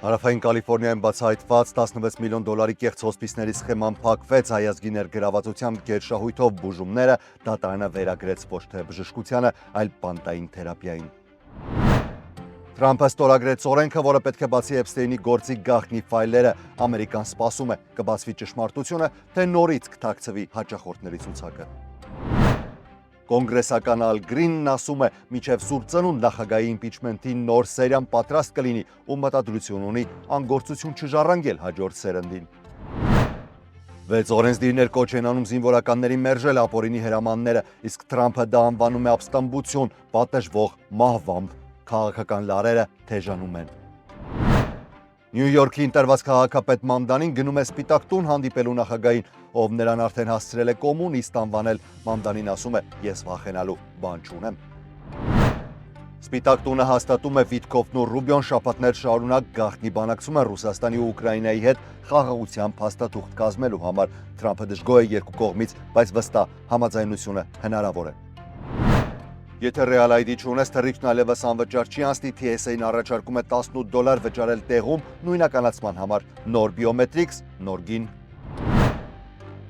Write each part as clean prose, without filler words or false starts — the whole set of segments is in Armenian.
Հարավային Կալիֆորնիայում բացահայտված 16 միլիոն դոլարի կեղծ հոսպիսների սխեման փակվեց հայ ազգի ներգրավվածությամբ գերշահույթով բուժումները դատարանը վերագրեց ոչ թե բժշկությանը, այլ բանտային թերապիային։ Թրամփը ստորագրեց օրենքը, որը պետք է բացի Էփստեյնի գործի գաղտնի ֆայլերը, Ամերիկան սպասում է կբացվի ճշմարտությունը, թե նորից կթաքցվի հաճախորդների ցուցակը։ Կոնգրեսական Ալ Գրինն ասում է, մինչև Սուրբ Ծնունդ նախագահի իմպիչմենթի նոր սերիան պատրաստ կլինի ու մտադրություն ունի անգործություն չժառանգել հաջորդ սերնդին։ 6 օրենսդիրներ կոչ են անում զինվորականների մերժել ապօրինի հրամանները, իսկ Թրամփը դա անվանում է ապստամբություն, պատժվող մահվամբ։ Քաղաքական լարերը թեժանում են։ Նյու Յորքի ընտրված քաղաքապետ Մամդանին գնում է Սպիտակ տուն հանդիպելու նախագահին, ով նրան արդեն հասցրել է կոմունիստ անվանել։ Մամդանին ասում է, ես վախենալու բան չունեմ։ Սպիտակ տունը հաստատում է Վիտկոֆն ու Ռուբիոն շաբաթներ շարունակ գաղտնի բանակցում են Ռուսաստանի ու Ուկրաինայի հետ խաղաղության փաստաթուղթ կազմելու համար։ Թրամփը դժգոհ է երկու կողմից, բայց վստահ համաձայնությունը հնարավոր է։ Եթե Real ID չունես, թռիչքն այլևս անվճար չի անցնի, TSA-ն առաջարկում է $18 վճարել տեղում նույնականացման համար։ Նոր բիոմետրիքս, նոր գին։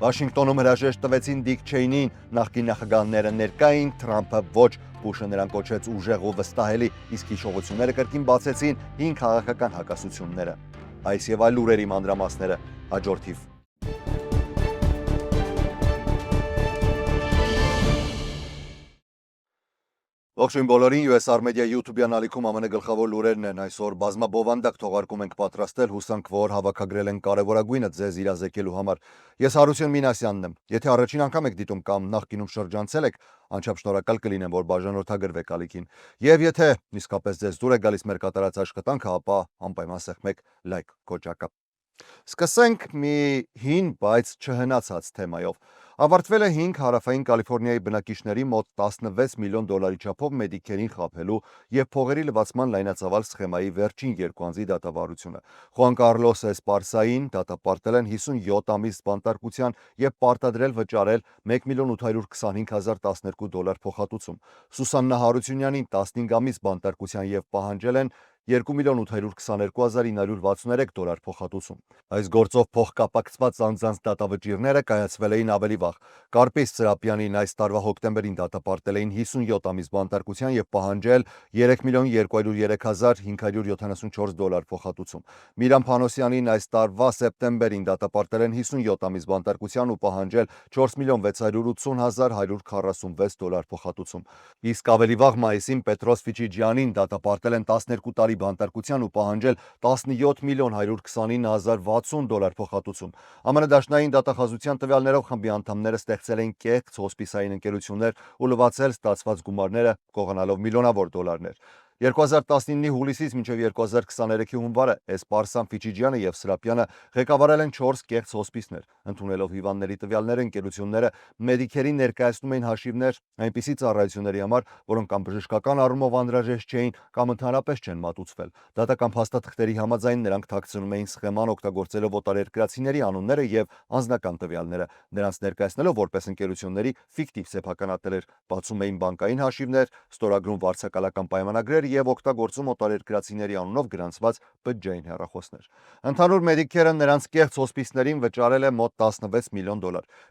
Վաշինգտոնում հրաժեշտ տվեցին Դիկ Չեյնին, նախկին նախագահները ներկա էին, Թրամփը ոչ։ Բուշը նրան կոչեց ուժեղ ու վստահելի, իսկ հիշողությունները կրկին բացեցին 5 քաղաքական հակասությունները։ Այս եւ այլ լուրերի մանրամասները հաջորդիվ։ Ողջույն բոլորին, USR Media YouTube-յան ալիքում ԱՄՆ գլխավոր լուրերն են այսօր բազմաբովանդակ թողարկում ենք պատրաստել, հուսանք, որ հավաքագրել են կարևորագույնը ձեզ իրազեկելու համար։ Ես Հարություն Մինասյանն եմ։ Եթե առաջին անգամ եք դիտում կամ նախկինում շրջանցել եք, անչափ շնորհակալ կլինեմ, որ բաժանորդագրվեք ալիքին։ Եվ եթե իսկապես ձեզ դուր է գալիս մեր կատարած աշխատանքը, ապա անպայման սեղմեք լայք կոճակը։ Սկսենք մի հին, բայց չհնացած թեմայով։ Ավարտվել է 5 հարավային Կալիֆորնիայի բնակիչների մոտ 16 միլիոն դոլարի չափով մեդիկերին խաբելու և փողերի լվացման լայնածավալ սխեմայի վերջին 2 անձի դատավարությունը։ Խուան Կարլոս Էսպարսային դատապարտել են 57 ամիս բանտարկության և պարտադրել վճարել $1,825,012 փոխհատուցում։ Սուսաննա Հարությունյանին 15 ամիս բանտարկության և պահանջել են $2,822,963 փոխհատուցում։ Այս գործով փոխկապակցված անձանց դատավճիռները կայացվել էին ավելի վաղ։ Կարպիս Սրապյանին այս տարվա հոկտեմբերին դատապարտել էին 57 ամիս բանտարկության և պահանջել $3,203,574 փոխհատուցում։ Միրամ Փանոսյանին այս տարվա սեպտեմբերին դատապարտել են 57 ամիս բանտարկության ու պահանջել $4,680,146 փոխհատուցում։ Իսկ ավելի վաղ մայիսին Պետրոս Ֆիչիջյանին դատապարտել են 12 տարի բանտարկության ու պահանջել $17,129,060 փոխհատուցում։ ԱՄՆ դաշնային դատախազության տվյալներով խմբի անդամները ստեղծել են կեղծ հոսպիսային ընկերություններ ու լվացել ստացված գումարները, կողանալով միլիոնավոր դոլարներ։ 2019-ի հուլիսից մինչև 2023-ի հունվարը Էսպարսան, Ֆիչիջյանը և Սրապյանը ղեկավարել են 4 կեղծ հոսպիսներ։ Ընդունելով հիվանդների տվյալները, ընկերությունները մեդիկերին ներկայացնում էին հաշիվներ այնպիսի ծառայությունների համար, որոնք կամ բժշկական առումով անհրաժեշտ չէին, կամ ընդհանրապես չեն մատուցվել։ Դատական փաստաթղթերի համաձայն նրանք թաքցնում էին սխեման օգտագործելով օտարերկրացիների անունները և անձնական տվյալները, նրանց ներկայացնելով որպես ընկերությունների ֆիկտիվ սեփականատերեր, բացում էին բանկային հաշիվներ, ստորագրում վարձակալական պայմանագրեր և օգտագործում օտարերկրացիների անունով գրանցված բջջային հեռախոսներ։ Ընդհանուր մեդիկերը նրանց կեղծ հոսպիսներին վճարել է մոտ $16 միլիոն։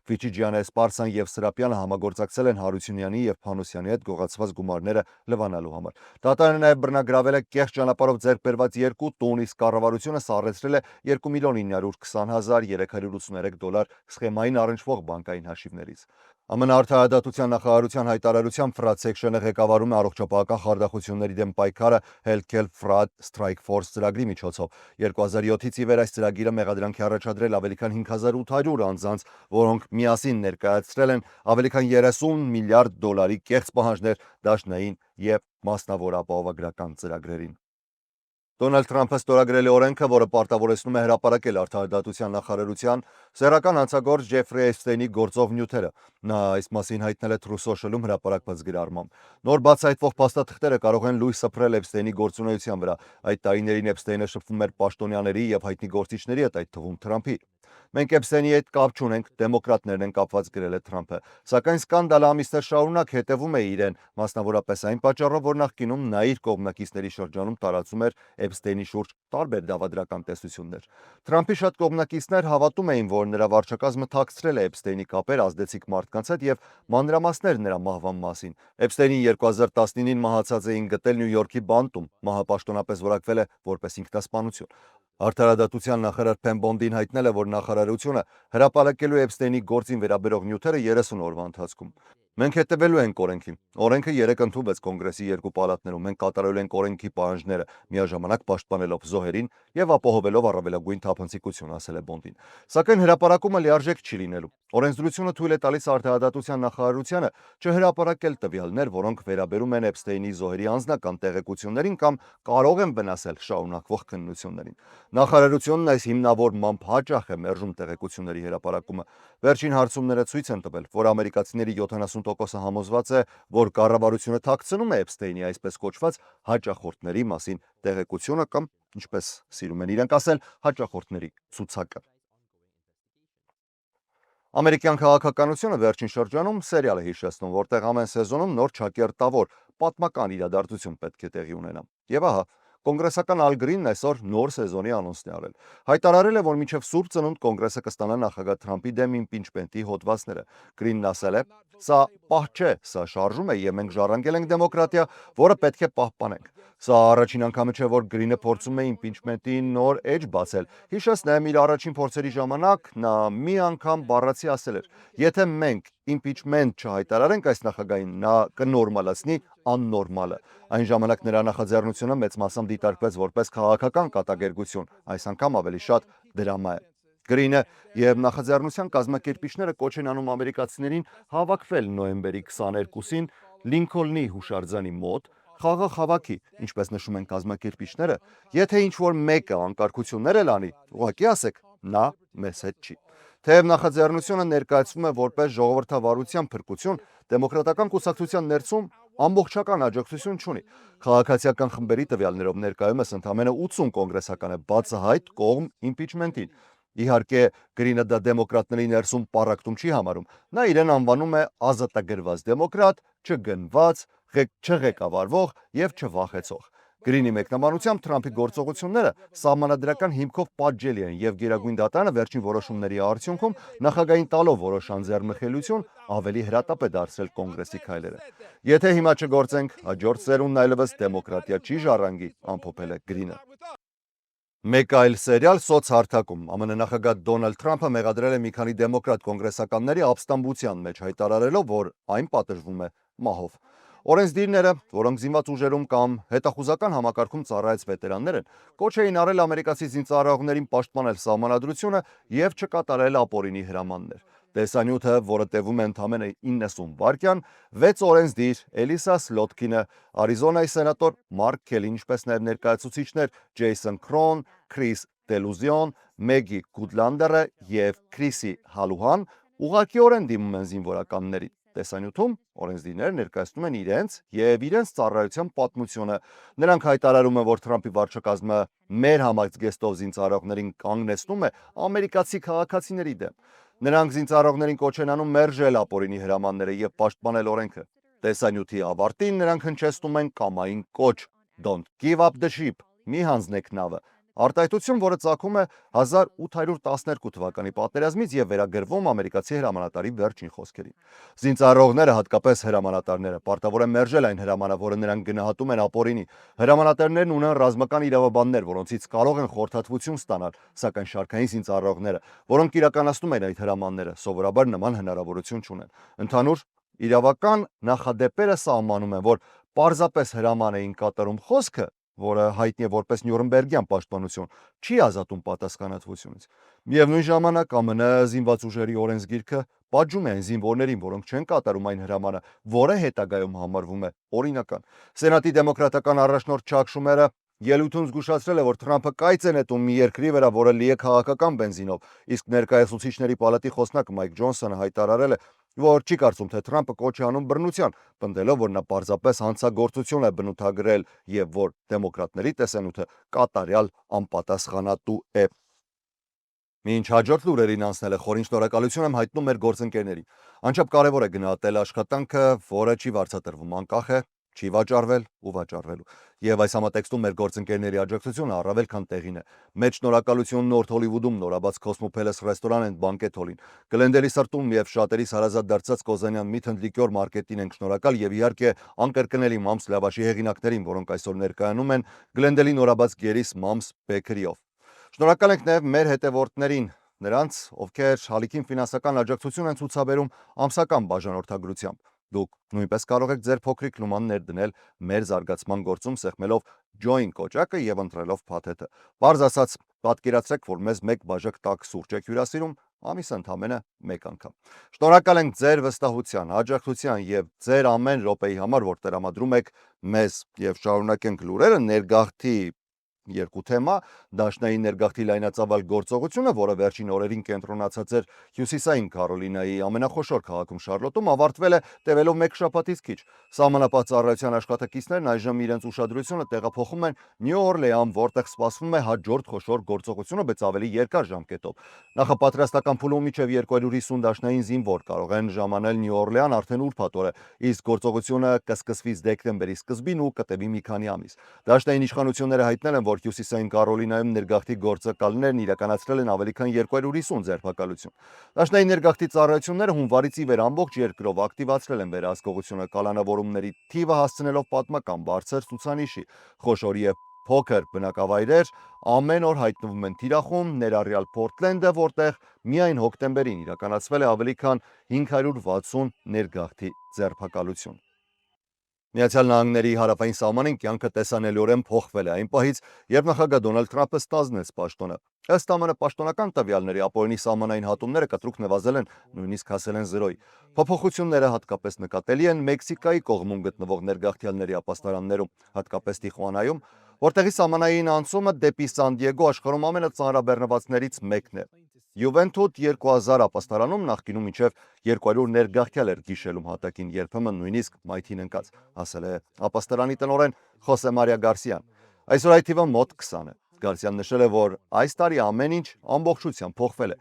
Ֆիչիջյանը, Էսպարսան և Սրապյանը համագործակցել են Հարությունյանի և Փանոսյանի հետ գողացված գումարները լվանալու համար։ Դատարանը նաև բռնագրավել է կեղծ ճանապարհով ձեռք բերված 2 տուն, իսկ կառավարությունը սառեցրել է $2,920,383 սխեմային առնչվող բանկային հաշիվներից։ ԱՄՆ արդարադատության նախարարության հայտարարությամբ Fraud Section-ը ղեկավարում է առողջապահական խարդախությունների դեմ պայքարը Health Fraud Strike Force ծրագրի միջոցով։ 2007-ից ի վեր այս ծրագիրը մեղադրանք է առաջադրել ավելի քան 5800 անձանց, որոնք միասին ներկայացրել են ավելի քան $30 միլիարդ կեղծ պահանջներ դաշնային և մասնավոր ապահովագրական ծրագրերին։ Դոնալդ Թրամփը ստորագրել է օրենքը, որը պարտավորեցնում է հրապարակել արդարադատության նախարարության սեռական հանցագործ Ջեֆրի Էփստեյնի գործով նյութերը։ Նա այս մասին հայտնել է True Social-ում հրապարակված գրառմամբ։ Նոր բացահայտվող փաստաթղթերը կարող են լույս սփռել Էփստեյնի գործունեության վրա։ Այդ տարիներին Էփստեյնը շփվում էր պաշտոնյաների և հայտնի գործիչների հետ, այդ թվում Թրամփի։ Մենք Էփստեյնի հետ կապ չունենք, դեմոկրատներն են կապված, գրել է Թրամփը, սակայն սկանդալը ամիսներ շարունակ հետևում է իրեն, մասնավորապես այն պատճառով, որ նախկինում նա իր կողմնակիցների շրջանում տարածում էր Էփստեյնի շուրջ տարբեր դավադրական տեսություններ։ Թրամփի շատ կողմնակիցներ հավատում էին, որ նրա վարչակազմը թաքցրել է Էփստեյնի կապեր ազդեցիկ մարդկանց հետ եւ մանրամասներ նրա մահվան մասին։ Էփստեյնին 2019-ին մահացած էին գտել Նյու Յորքի բանտում, մահը պաշտոնապես որակվել է որպես ինքնասպանություն։ Արդարադատության նախարար Փեն Բոնդին հայտնել է, որ նախարարությունը հրապարակելու է Էփստեյնի գործին վերաբերող նյութերը 30 օրվա ընթացքում։ Մենք հետևելու ենք օրենքին։ Օրենքը 3 ընդունվեց կոնգրեսի 2 պալատներում։ Մենք կատարելու ենք օրենքի պահանջները, միաժամանակ պաշտպանելով զոհերին եւ ապահովելով առավելագույն թափանցիկություն, ասել է Բոնդին։ Սակայն հրապարակումը լիարժեք չի լինելու։ Օրենսդրությունը թույլ է տալիս արդարադատության նախարարությանը չհրապարակել տվյալներ, որոնք վերաբերում են Էփստեյնի զոհերի անձնական տեղեկություններին կամ կարող են վնասել շարունակվող քննություններին։ Նախարարությունն այս հիմնավորմամբ հաճախ է մերժում տեղեկությունների հրապարակումը։ Վերջին հարցումները ցույց են տվել, որ ամերիկացիների 70%-ը համոզված է, որ կառավարությունը թաքցնում է Էփստեյնի այսպես կոչված հաճախորդների մասին տեղեկությունը կամ, ինչպես սիրում են իրենք ասել, հաճախորդների ցուցակը։ Ամերիկյան քաղաքականությունը վերջին շրջանում սերիալ է հիշեցնում, որտեղ ամեն սեզոնում նոր ճակերտավոր պատմական իրադարձություն պետք է տեղի ունենա։ Եվ ահա, կոնգրեսական Ալ Գրինն այսօր նոր սեզոնի անոնսն է արել։ Հայտարարել է, որ մինչև Սուրբ Ծնունդ կոնգրեսը կստանա նախագահ Թրամփի դեմ իմպիչմենտի հոդվածները։ Գրինն ասել է. «Սա պահ չէ, սա շարժում է եւ մենք ժառանգել ենք դեմոկրատիա, որը պետք է պահպանենք»։ Սա առաջին անգամը չէ, որ Գրինը փորձում է իմպիչմենտի նոր էջ բացել։ Հիշեցնեմ, իր առաջին փորձերի ժամանակ նա մի անգամ բառացի ասել էր. «Եթե մենք իմպիչմենտ չհայտարարենք այս նախագահին, նա կնորմալացնի աննորմալը»։ Այն ժամանակ նրա նախաձեռնությունը մեծ մասամբ դիտարկվեց որպես քաղաքական կատակերգություն, այս անգամ ավելի շատ դրամա է։ Գրինը եւ նախաձեռնության կազմակերպիչները կոչ են անում ամերիկացիներին հավաքվել նոյեմբերի 22-ին Լինքոլնի հուշարձանի մոտ, խաղաղ հավաքի, ինչպես նշում են կազմակերպիչները, եթե ինչ-որ մեկը անկարգություններ էլ անի, ուղղակի ասեք, նա մեզ հետ չի։ Թեև նախաձեռնությունը ներկայացվում է որպես ժողովրդավարության փրկություն, դեմոկրատական կուսակցության ներսում ամբողջական աջակցություն չունի։ Քաղաքացիական խմբերի տվյալներով ներկայումս ընդամենը 80 կոնգրեսական է բացահայտ կողմ իմպիչմենտին։ Իհարկե, Գրինը դա դեմոկրատների ներսում պառակտում չի համարում։ Նա իրեն անվանում է ազատագրված դեմոկրատ, չգնված, չղեկավարվող եւ չվախեցող։ Գրինի մեկնաբանությամբ Թրամփի գործողությունները սահմանադրական հիմքով պատժելի են եւ Գերագույն դատարանը վերջին որոշումների արդյունքում նախագահին տալով որոշ անձեռնմխելիություն ավելի հրատապ է դարձրել կոնգրեսի քայլերը։ Եթե հիմա չգործենք, հաջորդ սերունդն այլևս դեմոկրատիա չի ժառանգի, ամփոփել է Գրինը։ Մեկ այլ սերիալ սոցհարթակում ԱՄՆ նախագահ Դոնալդ Թրամփը մեղադրել է մի քանի դեմոկրատ կոնգրեսականների ապստամբության մեջ, հայտարարելով, որ այն պատժվում է մահով։ Օրենսդիրները, որոնք զինված ուժերում կամ հետախուզական համակարգում ծառայած վետերաններ են, կոչ էին արել ամերիկացի զինծառայողներին պաշտպանել սահմանադրությունը եւ չկատարել ապօրինի հրամաններ։ Տեսանյութը, որը տևում է ընդամենը 90 վայրկյան, 6 օրենսդիր Էլիսա Սլոտքինը, Արիզոնայի սենատոր Մարկ Քելին, ինչպես նաև ներկայացուցիչներ Ջեյսոն Քրոն, Քրիս Տելուզիոն, Մեգի Գուդլանդերը եւ Քրիսի Հալուհան ուղղակիորեն դիմում են զինվորականներին։ Տեսանյութում օրենսդիրները ներկայացնում են իրենց ծառայության պատմությունը։ Նրանք հայտարարում են, որ Թրամփի վարչակազմը մեր համազգեստով զինծառայողներին կանգնեցնում է ամերիկացի քաղաքացիների դեմ։ Նրանք զինծառայողներին կոչ են անում մերժել ապօրինի հրամանները եւ պաշտպանել օրենքը։ Տեսանյութի ավարտին նրանք հնչեցնում են կամային կոչ. Don't give up the ship, մի հանձնեք նավը։ Արտահայտություն, որը ծագում է 1812 թվականի պատերազմից եւ վերագրվում ամերիկացի հրամանատարի վերջին խոսքերին։ Զինծառայողները, հատկապես հրամանատարները, պարտավոր են մերժել այն հրամանը, որը նրանք գնահատում են ապօրինի։ Հրամանատարներն ունեն ռազմական իրավաբաններ, որոնցից կարող են խորհրդատվություն ստանալ, սակայն շարքային զինծառայողները, որոնք իրականացնում են այդ հրամանները, սովորաբար նման հնարավորություն չունեն։ Ընդհանուր իրավական նախադեպերը սահմանում են, որ պարզապես հրաման էին կատարում խոսքը, որը հայտնի է որպես Նյուրնբերգյան պաշտպանություն, չի ազատում պատասխանատվությունից։ Միևնույն ժամանակ ԱՄՆ զինված ուժերի օրենսգիրքը պատժում է այն զինվորներին, որոնք չեն կատարում այն հրամանը, որը հետագայում համարվում է օրինական։ Սենատի դեմոկրատական առաջնորդ Չակ Շումերը ելույթում զգուշացրել է, որ Թրամփը կայծ է նետում մի երկրի վրա, որը լի է քաղաքական բենզինով, իսկ ներկայացուցիչների պալատի խոսնակ Մայք Ջոնսոնը հայտարարել է, որ չի կարծում, թե Թրամփը կոչ է անում բռնության, պնդելով, որ նա պարզապես հանցագործություն է բնութագրել եւ որ դեմոկրատների տեսանյութը կատարյալ անպատասխանատու է։ Մինչ հաջորդ լուրերին անցնելը խորին շնորհակալություն եմ հայտնում մեր գործընկերներին։ Անչափ կարևոր է գնահատել աշխատանքը, որը չի վարձատրվում, անկախ է, չի վաճառվել ու վաճառվելու։ Եվ այս համատեքստում մեր գործընկերների աջակցությունը առավել քան տեղին է։ Մեծ շնորհակալություն Նորթ Հոլիվուդում նորաբաց Cosmo Palace ռեստորան and Banquet Hall-ին, Գլենդելի սրտում եւ շատերիս հարազատ դարձած Կոզանյան Meat and Liquor մարքետին ենք շնորհակալ եւ իհարկե անկրկնելի Մամս լավաշի հեղինակներին, որոնք այսօր ներկայանում են Գլենդելի նորաբաց Գերիս Մամս Bakery-ով։ Շնորհակալ ենք նաև մեր հետևորդներին, նրանց, ովքեր հալիքին ֆինանսական աջակցություն են ցուցաբերում ամսական բաժանորդագրությամբ։ Դուք նույնպես կարող եք ձեր փոքրիկ լումաններ դնել մեր զարգացման գործում սեղմելով Join կոճակը եւ ընտրելով փաթեթը։ Բարձ ասած, պատկերացրեք, որ մեզ մեկ բաժակ տաք սուրճ եք հյուրասիրում ամիս ընդամենը մեկ անգամ։ Շնորհակալ ենք ձեր վստահության, աջակցության եւ ձեր ամեն րոպեի համար, որ տրամադրում եք մեզ եւ շարունակենք լուրերը ներգաղթի երկու թեմա, Դաշնային ներգաղթի լայնածավալ գործողությունը, որը վերջին օրերին կենտրոնացած էր Հյուսիսային Կարոլինայի ամենախոշոր քաղաքում Շարլոտում, ավարտվել է տևելով մեկ շաբաթից քիչ։ Սահմանապահ ծառայության աշխատակիցներն այժմ իրենց ուշադրությունը տեղափոխում են Նյու Օրլեան, որտեղ սպասվում է հաջորդ խոշոր գործողությունը, բայց ավելի երկար ժամկետով։ Նախապատրաստական փուլում մինչև 250 դաշնային զինվոր կարող են ժամանել Նյու Օրլեան արդեն ուրբաթ օրը, իսկ գործողությունը կսկսվի դեկտեմբերի սկզբին ու կտևի մի քանի ամիս։ Դաշնային իշխանությունները հայտնել են, որ Հյուսիսային Կարոլինայում ներգաղթի գործակալներն իրականացրել են ավելի քան 250 ձերբակալություն։ Դաշնային ներգաղթի ծառայությունները հունվարից ի վեր ամբողջ երկրով ակտիվացրել են վերահսկողությունը, կալանավորումների թիվը հասցնելով պատմական բարձր ցուցանիշի։ Խոշոր եւ փոքր բնակավայրեր ամեն օր հայտնվում են թիրախում, ներառյալ Փորտլենդը, որտեղ միայն հոկտեմբերին իրականացվել է ավելի քան 560 ներգաղթի ձերբակալություն։ Միացյալ Նահանգների հարավային սահմանին կյանքը տեսանելիորեն փոխվել է այն պահից, երբ նախագահ Դոնալդ Թրամփը ստանձնեց պաշտոնը։ Ըստ ԱՄՆ պաշտոնական տվյալների, ապօրինի սահմանային հատումները կտրուկ նվազել են, նույնիսկ հասել են 0-ի։ Փոփոխությունները հատկապես նկատելի են Մեքսիկայի կողմում գտնվող ներգաղթյալների ապաստարաններում, հատկապես Տիխուանայում, որտեղի սահմանային անցումը դեպի Սան Դիեգո աշխարհում ամենածանրաբեռնվածներից մեկն է։ Յուվենթուս 2000 ապաստարանում նախկինում մինչև 200 ներգաղթյալ էր գիշելում հատակին, երբեմն նույնիսկ մայթին ընկած, ասել է ապաստարանի տնօրեն Խոսե Մարիա Գարսիան։ Այսօր այդ թիվը մոտ 20 է։ Գարսիան նշել է, որ այս տարի ամեն ինչ ամբողջությամբ փոխվել է։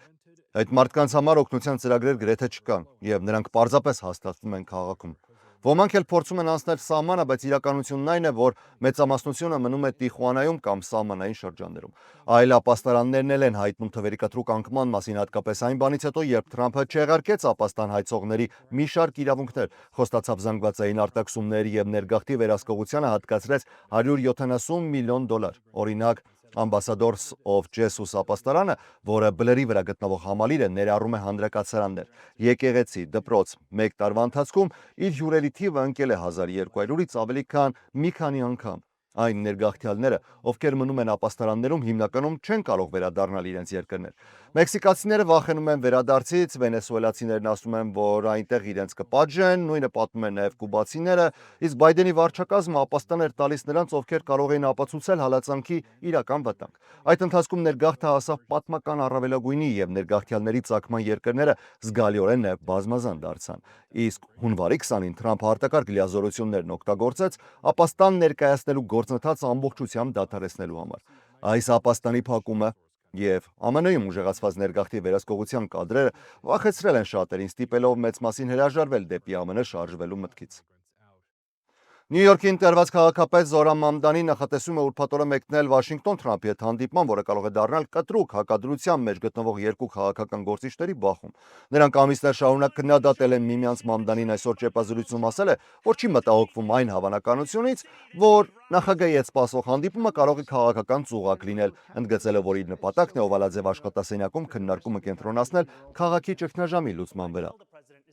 Այդ մարդկանց համար օգնության ծրագրեր գրեթե չկան, եւ նրանք պարզապես հաստատվում են քաղաքում։ Ոմանք էլ փորձում են անցնել սահմանը, բայց իրականությունն այն է, որ մեծամասնությունը մնում է Տիխուանայում կամ սահմանային շրջաններում։ Այլ ապաստարաններն էլ են հայտնում թվերի կտրուկ անկման մասին, հատկապես այն բանից հետո, երբ Թրամփը չեղարկեց ապաստան հայցողների մի շարք իրավունքներ, խոստացավ զանգվածային արտաքսումներ եւ ներգաղթի վերահսկողությանը հատկացրեց $170 միլիոն։ Օրինակ, Ambassadors of Jesus ապաստարանը, որը Բլերի վրա գտնվող համալիրը, ներառում է հանրակացարաններ, եկեղեցի, դպրոց։ Մեկ տարվա ընթացքում իր հյուրերի թիվը ընկել է 1200-ից ավելի քան մի քանի անգամ։ Այն ներգաղթյալները, ովքեր մնում են ապաստարաններում, հիմնականում չեն կարող վերադառնալ իրենց երկրներ։ Մեքսիկացիները վախենում են վերադարձից, վենեսուելացիներն ասում են, որ այնտեղ իրենց կպատժեն, նույնը պատմում են նաև կուբացիները, իսկ Բայդենի վարչակազմը ապաստան էր տալիս նրանց, ովքեր կարող էին ապացուցել հալածանքի իրական վտանգ։ Այդ ընթացքում ներգաղթը հասավ պատմական առավելագույնի եւ ներգաղթյալների ծագման երկրները զգալիորեն նաև բազմազան դարձան։ Իսկ հունվարի 20-ին Թրամփը արտակարգ լիազորություններն օգտագործեց ապաստան ներկայացնելու գործընթացը ամբողջությամբ դադարեցնելու համար։ Այս ապաստանի փակումը եւ ԱՄՆ-ում ուժեղացված ներգաղթի վերահսկողության կադրերը վախեցրել են շատերին, ստիպելով մեծ մասին հրաժարվել դեպի ԱՄՆ շարժվելու մտքից։ Նյու Յորքի ընտրված քաղաքապետ Զորան Մամդանի նախատեսում է ուրբաթ օրը մեկնել Վաշինգտոն Թրամփի հետ հանդիպման, որը կարող է դառնալ կտրուկ հակադրության մեջ գտնվող երկու քաղաքական գործիչների բախում։ Նրանք ամիսներ շարունակ քննադատել են միմյանց։ Մամդանին այսօր ճեպազրույցում ասել է, որ չի մտահոգվում այն հավանականությունից, որ նախագահի հետ սպասվող հանդիպումը կարող է քաղաքական ծուղակ լինել, ընդգծել է, որ իր նպատակն է Օվալաձև աշխատասենյակում քննարկումը կենտրոնացնել քաղաքի ճգնաժամի լուծման վրա։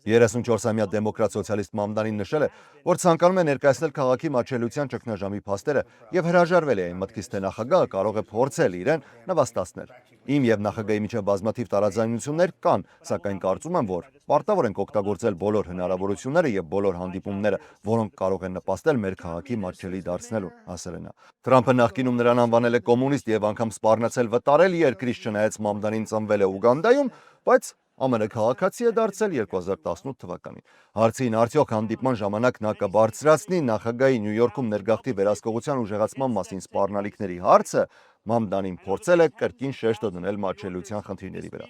34-ամյա դեմոկրատ սոցիալիստ Մամդանին նշել է, որ ցանկանում է ներկայացնել քաղաքի մատչելիության ճգնաժամի փաստերը եւ հրաժարվել է այն մտքից, թե նախագահը կարող է փորձել իրեն նվաստացնել։ Իմ եւ նախագահի միջև բազմաթիվ տարաձայնություններ կան, սակայն կարծում եմ, որ պարտավոր ենք օգտագործել բոլոր հնարավորությունները եւ բոլոր հանդիպումները, որոնք կարող են նպաստել մեր քաղաքի մատչելի դարձնելուն, ասել է նա։ Թրամփը նախկինում նրան անվանել է կոմունիստ եւ անգամ սպառնացել վտարել երկրից, չնայած Մամդանին ծնվել է Ուգանդայում, բայց ԱՄՆ քաղաքացի է դարձել 2018 թվականին։ Հարցին արդյոք հանդիպման ժամանակ նա կբարձրացնի նախագահի Նյու Յորքում ներգաղթի վերահսկողության ուժեղացման մասին սպառնալիքների հարցը, Մամդանին փորձել է կրկին շեշտը դնել մատչելիության խնդիրների վրա։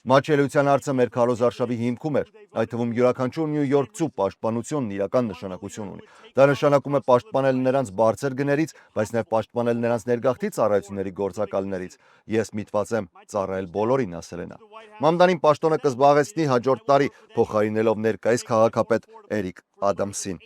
Մատչելիության հարցը մեր քարոզարշավի հիմքում էր, այդ թվում յուրաքանչյուր նյույորքցու պաշտպանությունն իրական նշանակություն ունի։ Դա նշանակում է պաշտպանել նրանց բարձր գներից, բայց նաև պաշտպանել նրանց ներգաղթի ծառայությունների գործակալներից։ Ես միտված եմ ծառայել բոլորին, ասել է նա։ Մամդանին պաշտոնը կզբաղեցնի հաջորդ տարի, փոխարինելով ներկայիս քաղաքապետ Էրիկ Ադամսին։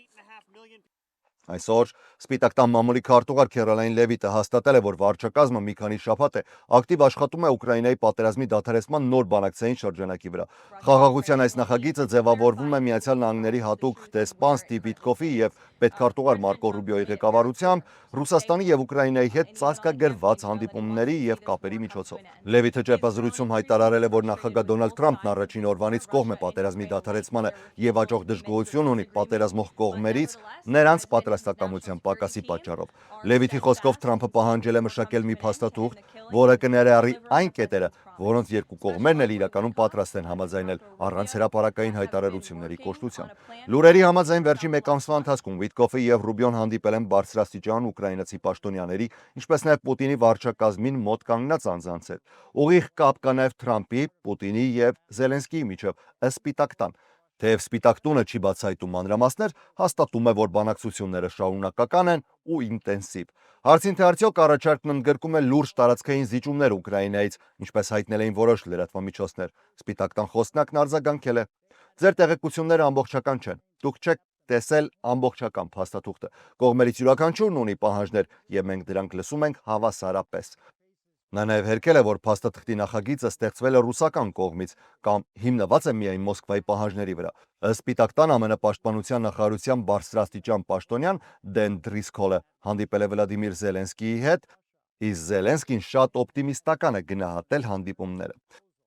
Այսօր Սպիտակ տան մամուլի քարտուղար Քերոլայն Լևիտը հաստատել է, որ վարչակազմը մի քանի շաբաթ է ակտիվ աշխատում է Ուկրաինայի պատերազմի դադարեցման նոր բանակցային շրջանակի վրա։ Խաղաղության այս նախագիծը ձևավորվում է Միացյալ Նահանգների հատուկ դեսպան Ստիվ Վիթկոֆի եւ պետքարտուղար Մարկո Ռուբիոյի ղեկավարությամբ Ռուսաստանի եւ Ուկրաինայի հետ ծածկագրված հանդիպումների եւ կապերի միջոցով։ Լևիթը ճեպազրույցում հայտարարել է, որ նախագահ Դոնալդ Թրամփն առաջին օրվանից կողմ է պատերազմի դադարեցմանը եւ հաջող դժգոհություն ունի պատերազմող կողմերից նրանց պատրաստակամության պակասի պատճառով։ Լևիթի խոսքով Թրամփը պահանջել է մշակել մի փաստաթուղթ, որը կներառի այն կետերը, որոնց երկու կողմերն էլ իրականում պատրաստ են համաձայնել առանց հրապարակային հայտարարությունների կոշտության։ Լուրերի համաձայն վերջին մեկ ամսվա ընթացքում Վիտկոֆը եւ Ռուբիոն հանդիպել են բարձրաստիճան ուկրաինացի պաշտոնյաների, ինչպես նաև Պուտինի վարչակազմին մոտ կանգնած անձանց հետ։ Ուղիղ կապ կա նաև Թրամփի, Պուտինի եւ Զելենսկիի միջև, ըստ Սպիտակ տան։ Թեև Սպիտակ տունը չի բացահայտում մանրամասներ, հաստատում է, որ բանակցությունները շարունակական են ու ինտենսիվ։ Հարցին թե արդյոք առաջարկն ընդգրկում է լուրջ տարածքային զիջումներ Ուկրաինայից, ինչպես հայտնել էին որոշ լրատվամիջոցներ, Սպիտակ տան խոսնակն արձագանքել է. Ձեր տեղեկությունները ամբողջական չեն։ Դուք չեք տեսել ամբողջական փաստաթուղթը։ Կողմերից յուրաքանչյուրն ունի պահանջներ, եւ մենք դրանք լսում ենք հավասարապես։ Նա նաև հերքել է, որ փաստաթղթի նախագիծը ստեղծվել է ռուսական կողմից կամ հիմնված է միայն Մոսկվայի պահանջների վրա։ Ըստ Սպիտակ տան ԱՄՆ պաշտպանության նախարարության բարձրաստիճան պաշտոնյան Դեն Դրիսքոլը հանդիպել է Վլադիմիր Զելենսկիի հետ, իսկ Զելենսկին շատ օպտիմիստական է գնահատել հանդիպումները։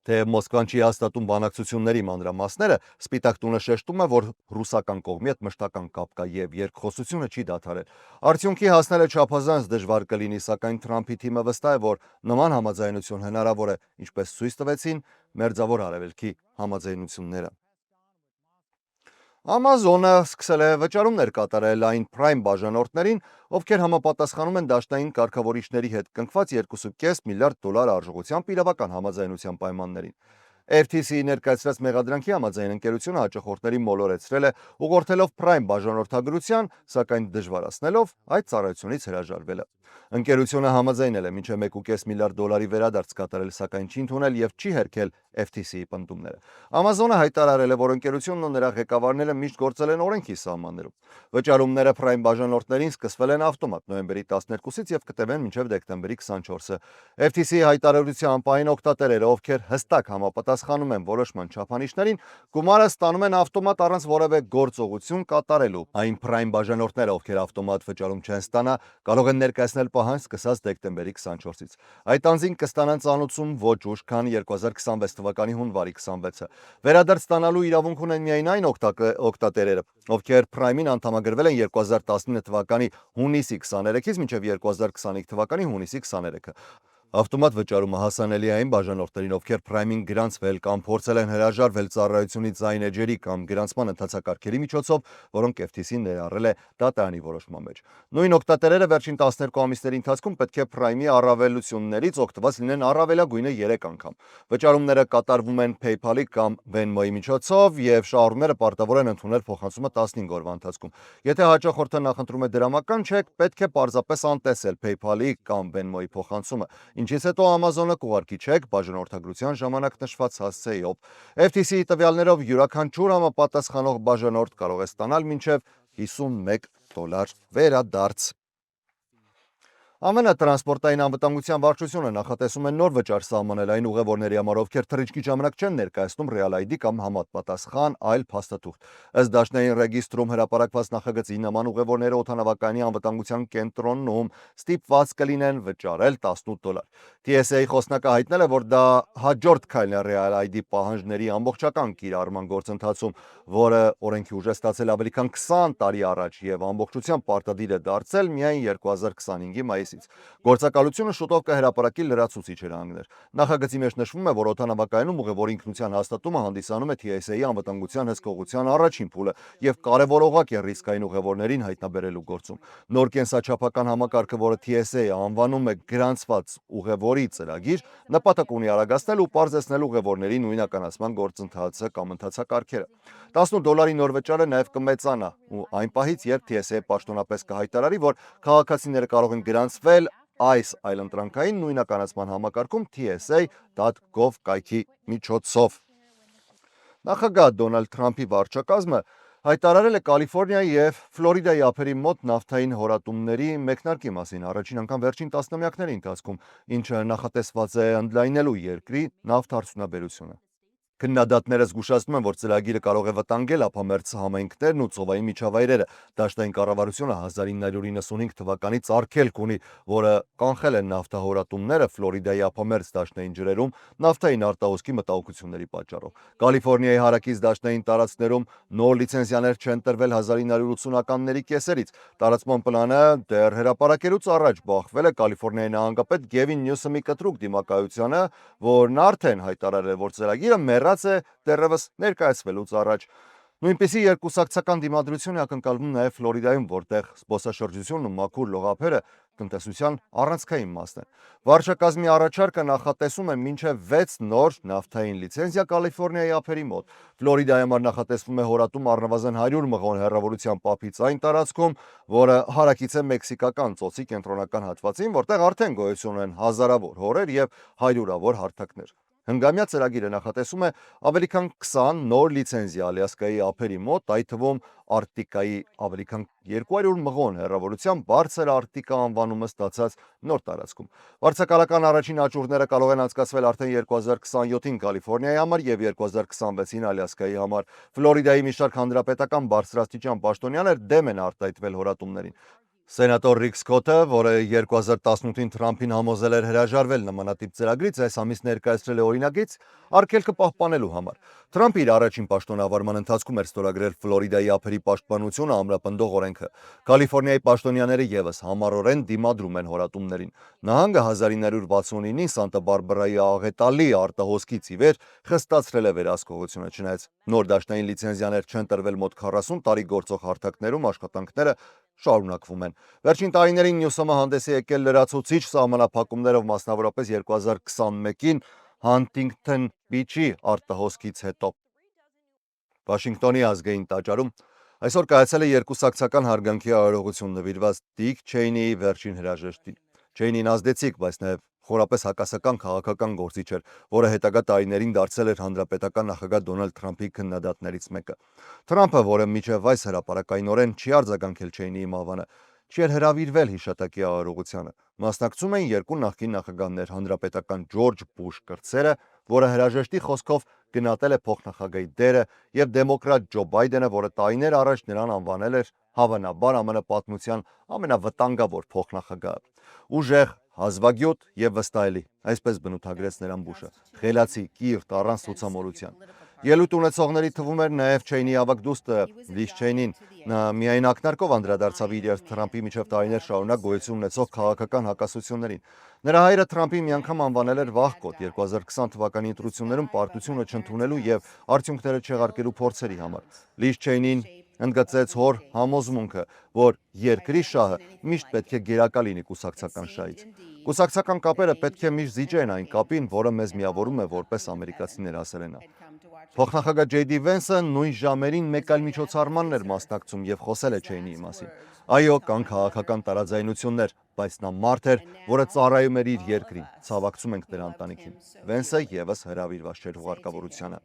Թեև Մոսկվան չի հաստատում բանակցությունների մանրամասները, Սպիտակ տունը շեշտում է, որ ռուսական կողմի հետ մշտական կապ կա եւ երկխոսությունը չի դադարել։ Արդյունքի հասնելը չափազանց դժվար կլինի, սակայն Թրամփի թիմը վստահ է, որ նման համաձայնություն հնարավոր է, ինչպես ցույց տվեցին Մերձավոր Արևելքի համաձայնությունները։ Ամազոնը սկսել է վճարումներ կատարել այն Prime բաժանորդներին, ովքեր համապատասխանում են դաշնային կարգավորիչների հետ կնքված 2.5 միլիարդ դոլար արժողությամբ իրավական համաձայնության պայմաններին։ FTC-ի ներկայացրած մեղադրանքի համաձայն ընկերությունը հաճախորդներին մոլորեցրել է ուղղորդելով Prime բաժանորդագրության, սակայն դժվարացնելով այդ ծառայությունից հրաժարվելը։ Ընկերությունը համաձայնել է մինչև 1.5 միլիարդ դոլարի վերադարձ կատարել, սակայն չի ընդունել եւ չի հերքել FTC-ի պնդումները։ Ամազոնը հայտարարել է, որ ընկերությունն ու նրա ղեկավարները միշտ գործել են օրենքի սահմաններում։ Վճարումները Prime բաժանորդներին սկսվել են ավտոմատ նոյեմբերի 12-ից եւ կտևեն մինչև դեկտեմբերի 24-ը։ FTC-ի հայտարարությամբ այն օգտատերերը, ովքեր հստակ համապատասխանում են որոշման չափանիշներին, գումարը ստանում են ավտոմատ առանց որևէ գործողություն կատարելու։ Այն Prime բաժանորդները, ովքեր ավտոմատ վճարում չեն ստանա, կարող են ներկայացնել պահանջ սկսած դեկտեմբերի 24-ից։ Այդ անձին կստանան ծանուցում ոչ ուշ, քան 2026 թվականի հունվարի 26-ը։ Վերադարձ ստանալու իրավունք ունեն միայն այն օգտատերերը, ովքեր Prime-ին անդամագրվել են 2019 թվականի հունիսի 23-ից մինչև 2025 թվականի հունիսի 23-ը։ Ավտոմատ վճարումը հասանելի է այն բաժանորդներին, ովքեր Prime-ին գրանցվել կամ փորձել են հրաժարվել ծառայությունից այն էջերի կամ գրանցման ընթացակարգերի միջոցով, որոնք FTC-ն ներառել է դատարանի որոշման մեջ։ Նույն օգտատերերը վերջին 12 ամիսների ընթացքում պետք է Prime-ի առավելություններից օգտված լինեն առավելագույնը 3 անգամ։ Վճարումները կատարվում են PayPal-ի կամ Venmo-ի միջոցով եւ շահառուները պարտավոր են ընդունել փոխանցումը 15 օրվա ընթացքում։ Եթե հաճախորդը նախընտրում է դրամական չեկ, պետք է պարզապես անտեսել PayPal-ի կամ Venmo-ի փոխանցումը, ինչից հետո Ամազոնը կուղարկի չեկ բաժանորդագրության ժամանակ նշված հասցեով։ FTC-ի տվյալներով յուրաքանչյուր համապատասխանող բաժանորդ կարող է ստանալ մինչև $51 վերադարձ։ ԱՄՆ տրանսպորտային անվտանգության վարչությունը նախատեսում է նոր վճար սահմանել այն ուղևորների համար, ովքեր թռիչքի ժամանակ չեն ներկայացնում Real ID կամ համապատասխան այլ փաստաթուղթ։ Ըստ դաշնային ռեգիստրում հրապարակված նախագծի նման ուղևորները օդանավակայանի անվտանգության կենտրոնում ստիպված կլինեն վճարել $18։ TSA-ի խոսնակը հայտնել է, որ դա հաջորդ քայլն է Real ID պահանջների ամբողջական կիրառման գործընթացում, որը օրենքի ուժ է ստացել ավելի քան 20 տարի առաջ եւ ամբողջությամբ պարտադիր է դարձել միայն 2025-ի մայիսի կայսրացից։ Գործակալությունը շուտով կհրապարակի լրացուցիչ հրահանգներ։ Նախագծի մեջ նշվում է, որ օդանավակայանում ուղևորի ինքնության հաստատումը հանդիսանում է TSA-ի անվտանգության հսկողության առաջին փուլը եւ կարեւորողակ է ռիսկային ուղևորներին հայտնաբերելու գործում։ Նոր կենսաչափական համակարգը, որը TSA-ը անվանում է գրանցված ուղևորի ծրագիր, նպատակ ունի արագացնել ու պարզեցնել ուղևորների նույնականացման գործընթացը կամ ընթացակարգերը։ $18 նոր վճարը նաև կմեծանա ու այն պահից, երբ TSA պաշտոնապես կհայտարարի, որ քաղաքացիները կարող են գրանցվել այս այլընտրանքային նույնականացման համակարգում tsa.gov կայքի միջոցով։ Նախագահ Դոնալդ Թրամփի վարչակազմը հայտարարել է Կալիֆոռնիայի եւ Ֆլորիդայի ափերի մոտ նավթային հորատումների մեկնարկի մասին առաջին անգամ վերջին տասնամյակների ընթացքում, ինչը նախատեսված է ընդլայնելու երկրի նավթարդյունաբերությունը։ Քննադատները զգուշացնում են, որ ծրագիրը կարող է վտանգել ափամերձ համայնքներն ու ծովային միջավայրերը։ Դաշտային կառավարությունը 1995 թվականից արգելք ունի, որը կանխել է նավթահորատումները Ֆլորիդայի ափամերձ դաշտային ջրերում նավթային արտահոսքի մտահոգությունների պատճառով։ Կալիֆոռնիայի հարակից դաշտային տարածքներում նոր լիցենզիաներ չեն տրվել 1980-ականների կեսերից։ Տարածման պլանը դեռ հրապարակելուց առաջ բախվել է Կալիֆոռնիայի նահանգապետ Գևին Նյուսոմի կտրուկ դիմակայությանը, որն արդեն հայտարարել է, որ ծրագիրը մեռած է դեռևս ներկայացվելուց առաջ։ Նույնպիսի երկուսակցական դիմադրություն է ակնկալվում նաև Ֆլորիդայում, որտեղ զբոսաշրջությունն ու մաքուր լողափերը տնտեսության առանցքային մասն են։ Վարչակազմի առաջարկը նախատեսում է մինչև 6 նոր նավթային լիցենզիա Կալիֆոռնիայի ափերի մոտ։ Ֆլորիդայի համար նախատեսվում է հորատում առնվազն 100 մղոն հեռավորությամբ ափից այն տարածքում, որը հարակից է մեքսիկական ծոցի կենտրոնական հատվածին, որտեղ արդեն գոյություն ունեն հազարավոր հորեր եւ հարյուրավոր հարթակներ։ Հնգամյա ծրագիրը նախատեսում է ավելի քան 20 նոր լիցենզիա Ալյասկայի ափերի մոտ, այդ թվում Արկտիկայի ավելի քան 200 մղոն հեռավորությամբ բարձր Արկտիկա անվանումը ստացած նոր տարածքում։ Վարձակալական առաջին աճուրդները կարող են անցկացվել արդեն 2027-ին Կալիֆոռնիայի համար եւ 2026-ին Ալյասկայի համար։ Ֆլորիդայի մի շարք հանրապետական բարձրաստիճան պաշտոնյաներ դեմ են արտահայտվել հորատումներին։ Սենատոր Ռիկ Սքոթը, որը 2018-ին Թրամփին համոզել էր հրաժարվել նմանատիպ ծրագրից, այս ամիս ներկայացրել է օրինագիծ արգելքը պահպանելու համար։ Թրամփը իր առաջին պաշտոնավարման ընթացքում էր ստորագրել Ֆլորիդայի ափերի պաշտպանությունը ամրապնդող օրենքը։ Կալիֆոռնիայի պաշտոնյաները եւս համառորեն դիմադրում են հորատումներին։ Նահանգը 1969-ին Սանտա Բարբարայի աղետալի արտահոսքից ի վեր խստացրել է վերահսկողությունը, չնայած նոր դաշտային լիցենզիաներ չեն տրվել մոտ 40 տարի գործող հարթակներում, աշխատանքները շարունակվում են։ Վերջին տարիներին Նյուսոմը հանդես է եկել լրացուցիչ սահմանափակումներով, մասնավորապես 2021-ին Հանթինգթոն Բիչի արտահոսքից հետո։ Վաշինգտոնի ազգային տաճարում այսօր կայացել է երկուսակցական հարգանքի արարողություն նվիրված Դիկ Չեյնիի վերջին հրաժեշտին։ Չեյնին ազդեցիկ, բայց նաև խորապես հակասական քաղաքական գործիչ էր, որը հետագա տարիներին դարձել էր հանրապետական նախագահ Դոնալդ Թրամփի քննադատներից մեկը։ Թրամփը, որը մինչև այս հրապարակայնորեն չի արձագանքել Չեյնիի մահվանը, չի հրավիրվել հիշատակի արարողությանը։ Մասնակցում էին երկու նախկին նախագահներ՝ հանրապետական Ջորջ Բուշ կրտսերը, որը հրաժեշտի խոսքով գնահատել է փոխնախագահի դերը, եւ դեմոկրատ Ջո Բայդենը, որը տարիներ առաջ նրան անվանել էր հավանաբար ԱՄՆ պատմության ամենավտանգավոր փոխնախագահը։ Ուժեղ, հազվագյուտ եւ վստահելի, այսպես բնութագրեց նրան Բուշը, խելացի, կիրթ, առանց ցուցամոլության։ Ելույթ ունեցողների թվում էր նաև Չեյնի ավագ դուստը Լիզ Չեյնին։ Նա միայն ակնարկով անդրադարձավ իր եւ Թրամփի միջև տարիներ շարունակ գոյություն ունեցող քաղաքական հակասություններին։ Նրա հայրը Թրամփին միանգամ անվանել էր վախկոտ 2020 թվականի ընտրություններում պարտությունը չընդունելու եւ արդյունքները չեղարկելու փորձերի համար։ Լիզ Չեյնին ընդգծեց հոր համոզմունքը, որ երկրի շահը միշտ պետք է գերակա լինի կուսակցական շահից։ Կուսակցական կապերը պետք է միշտ զիջեն այն կապին, որը մեզ միավորում է որպես ամերիկացիներ, ասել է նա։ Փոխնախագահ Ջեյ Դի Վենսը նույն ժամերին մեկ այլ միջոցառմանն էր մասնակցում եւ խոսել է Չեյնիի մասին։ Այո, կան քաղաքական տարաձայնություններ, բայց նա մարդ էր, որը ծառայում էր իր երկրին։ Ցավակցում ենք նրա ընտանիքին։ Վենսը եւս հրավիրված չէր հուղարկավորությանը։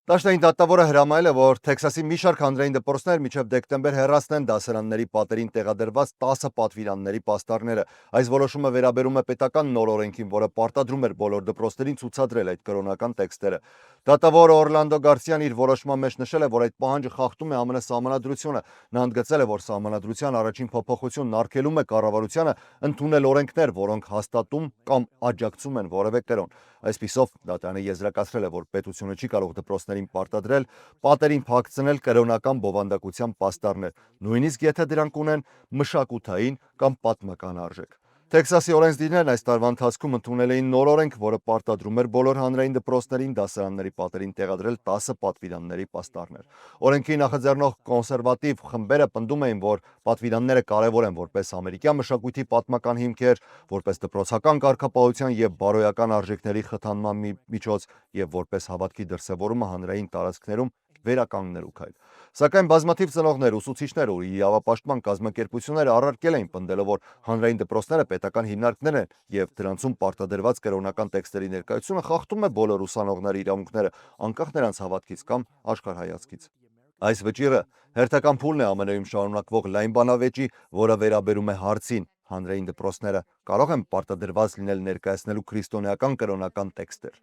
Դաշտային դատավորը հրամայել է, որ Թեքսասի մի շարք հանրային դպրոցներ մինչև դեկտեմբեր հեռացնեն դասարանների պատերին տեղադրված 10 պատվիրանների պաստառները։ Այս որոշումը վերաբերում է պետական նոր օրենքին, որը պարտադրում էր բոլոր դպրոցներին ցուցադրել այդ կրոնական տեքստերը։ Դատավոր Օրլանդո Գարսիան իր որոշման մեջ նշել է, որ այդ պահանջը խախտում է ԱՄՆ սահմանադրությունը։ Նա ընդգծել է, որ սահմանադրության առաջին փոփոխությունն արգելում է կառավարությանը ընդունել օրենքներ, որոնք հաստատում կամ աջակցում են որևէ կրոն։ Այսպիսով, դատարանը եզրակացրել է, որ պետությունը չի կարող դպրոցների կրթություններին պարտադրել, պատերին փակցնել կրոնական բովանդակության պաստառներ, նույնիսկ եթե դրանք ունեն մշակութային կամ պատմական արժեք։ Տեքսասի օրենսդիրներն այս տարվա ընթացքում ընդունել էին նոր օրենք, որը պարտադրում էր բոլոր հանրային դպրոցներին դասարանների պատերին տեղադրել 10 պատվիրանների պաստառներ։ Օրենքի նախաձեռնող կոնսերվատիվ խմբերը պնդում էին, որ պատվիրանները կարևոր են որպես ամերիկյան մշակույթի պատմական հիմքեր, որպես դպրոցական կարգապահության եւ բարոյական արժեքների խթանման միջոց եւ որպես հավատքի դրսեւորումը հանրային տարածքներում վերականգնելու քայլ։ Սակայն բազմաթիվ ծնողներ, ուսուցիչներ ու իրավապաշտպան կազմակերպությունները առարկել էին, պնդելով, որ հանրային դպրոցները պետական հիմնարկներ են եւ դրանցում պարտադրված կրոնական տեքստերի ներկայությունը խախտում է բոլոր ուսանողների իրավունքները, անկախ նրանց հավատքից կամ աշխարհայացքից։ Այս վճիռը հերթական փուլն է ԱՄՆ-ում շարունակվող լայն բանավեճի, որը վերաբերում է հարցին հանրային դպրոցները կարող են պարտադրված լինել ներկայացնելու քրիստոնեական կրոնական տեքստեր։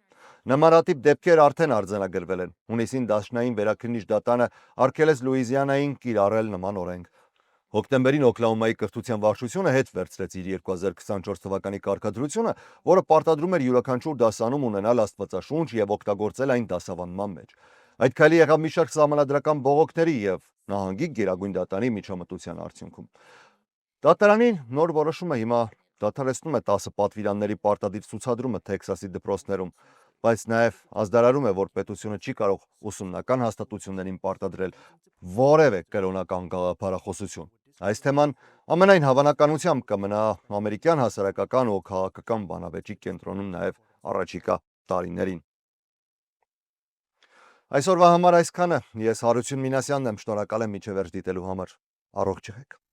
Նմանատիպ դեպքեր արդեն արձանագրվել են։ Հունիսին դաշնային վերաքննիչ դատանը արգելեց Լուիզիանային կիրառել նման օրենք։ Հոկտեմբերին Օքլահոմայի կրթության վարչությունը հետ վերցրեց իր 2024 թվականի կարգադրությունը, որը պարտադրում էր յուրաքանչյուր դասանում ունենալ աստվածաշունչ եւ օգտագործել այն դասավանդման մեջ։ Այդ քայլի եղավ մի շարք սահմանադրական բողոքների եւ նահանգի Գերագույն դատարանի միջամտության արդյունքում։ Դատարանին նոր որոշումը հիմա դադարեցնում է 10 պատվիրանների պարտադիր ցուցադրումը Տեքսասի դպրոցներում, բայց նաև ազդարարում է, որ պետությունը չի կարող ուսումնական հաստատություններին պարտադրել որևէ կրոնական գաղափարախոսություն։ Այս թեման ամենայն հավանականությամբ կմնա ամերիկյան հասարակական ու քաղաքական բանավեճի կենտրոնում նաև առաջիկա տարիներին։ Այսօրվա համար այսքանը։ Ես Հարություն Մինասյանն եմ, շնորհակալ եմ մինչև վերջ դիտելու համար։ Առողջ եղեք։